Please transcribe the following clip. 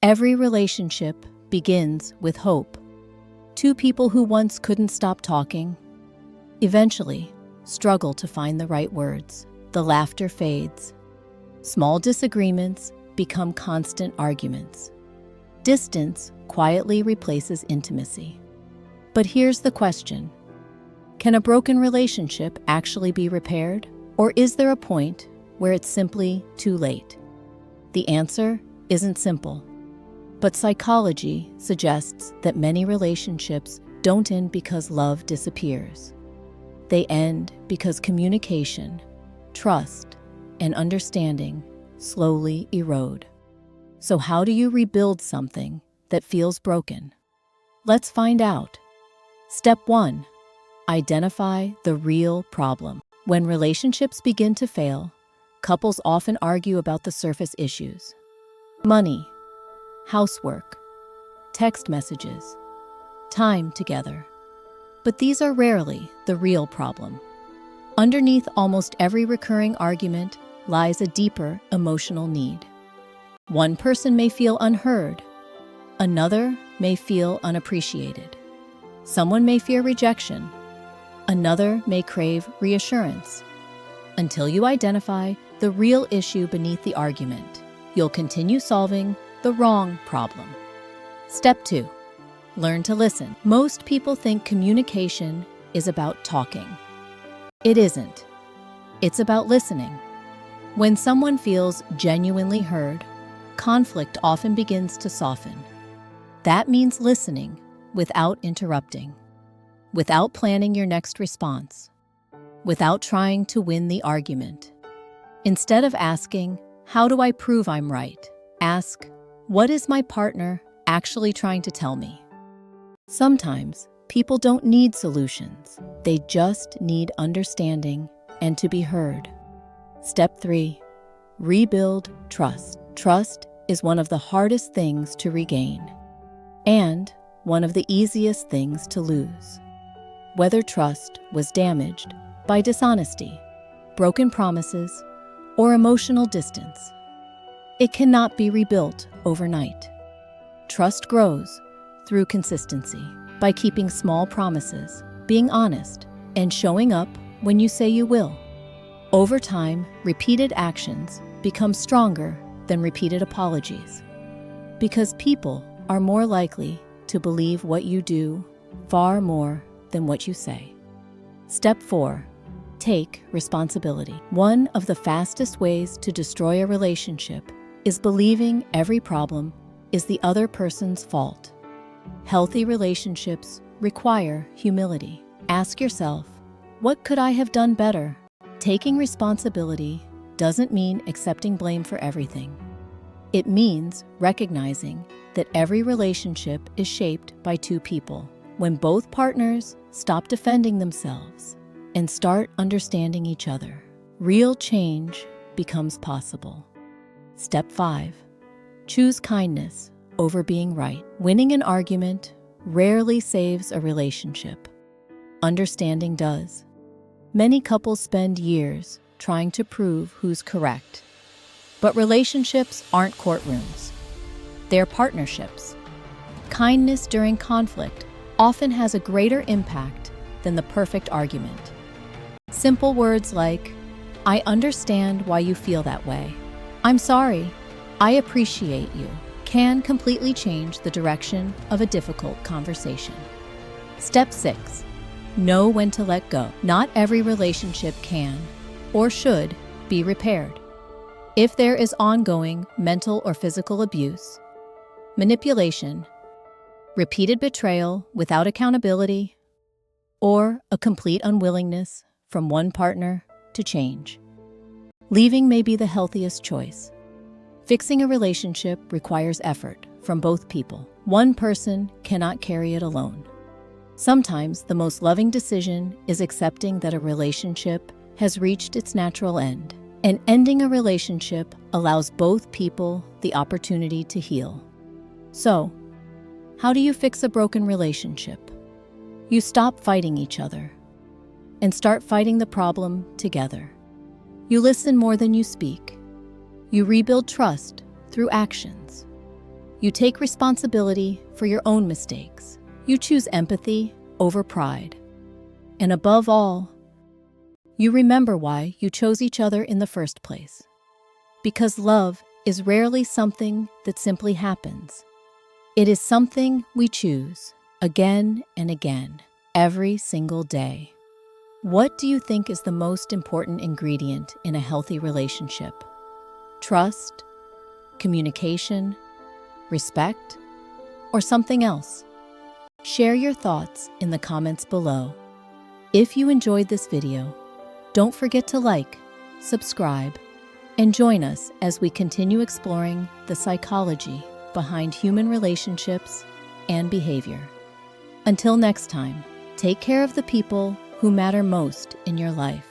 Every relationship begins with hope. Two people who once couldn't stop talking eventually struggle to find the right words. The laughter fades. Small disagreements become constant arguments. Distance quietly replaces intimacy. But here's the question: can a broken relationship actually be repaired? Or is there a point where it's simply too late? The answer isn't simple. But psychology suggests that many relationships don't end because love disappears. They end because communication, trust, and understanding slowly erode. So how do you rebuild something that feels broken? Let's find out. Step 1. Identify the real problem. When relationships begin to fail, couples often argue about the surface issues: money, housework, text messages, time together. But these are rarely the real problem. Underneath almost every recurring argument lies a deeper emotional need. One person may feel unheard. Another may feel unappreciated. Someone may fear rejection. Another may crave reassurance. Until you identify the real issue beneath the argument, you'll continue solving the wrong problem. Step 2. Learn to listen. Most people think communication is about talking. It isn't. It's about listening. When someone feels genuinely heard, conflict often begins to soften. That means listening without interrupting, without planning your next response, without trying to win the argument. Instead of asking, "How do I prove I'm right?" ask, "What is my partner actually trying to tell me?" Sometimes people don't need solutions. They just need understanding and to be heard. Step 3. Rebuild trust. Trust is one of the hardest things to regain and one of the easiest things to lose. Whether trust was damaged by dishonesty, broken promises, or emotional distance, it cannot be rebuilt overnight. Trust grows through consistency, by keeping small promises, being honest, and showing up when you say you will. Over time, repeated actions become stronger than repeated apologies, because people are more likely to believe what you do far more than what you say. Step 4. Take responsibility. One of the fastest ways to destroy a relationship is believing every problem is the other person's fault. Healthy relationships require humility. Ask yourself, what could I have done better? Taking responsibility doesn't mean accepting blame for everything. It means recognizing that every relationship is shaped by two people. When both partners stop defending themselves and start understanding each other, real change becomes possible. Step 5. Choose kindness over being right. Winning an argument rarely saves a relationship. Understanding does. Many couples spend years trying to prove who's correct. But relationships aren't courtrooms. They're partnerships. Kindness during conflict often has a greater impact than the perfect argument. Simple words like, "I understand why you feel that way. I'm sorry. I appreciate you," can completely change the direction of a difficult conversation. Step 6. Know when to let go. Not every relationship can or should be repaired. If there is ongoing mental or physical abuse, manipulation, repeated betrayal without accountability, or a complete unwillingness from one partner to change, leaving may be the healthiest choice. Fixing a relationship requires effort from both people. One person cannot carry it alone. Sometimes the most loving decision is accepting that a relationship has reached its natural end. And ending a relationship allows both people the opportunity to heal. So, how do you fix a broken relationship? You stop fighting each other and start fighting the problem together. You listen more than you speak. You rebuild trust through actions. You take responsibility for your own mistakes. You choose empathy over pride. And above all, you remember why you chose each other in the first place. Because love is rarely something that simply happens. It is something we choose again and again, every single day. What do you think is the most important ingredient in a healthy relationship? Trust, communication, respect, or something else? Share your thoughts in the comments below. If you enjoyed this video, don't forget to like, subscribe, and join us as we continue exploring the psychology behind human relationships and behavior. Until next time, take care of the people who matter most in your life.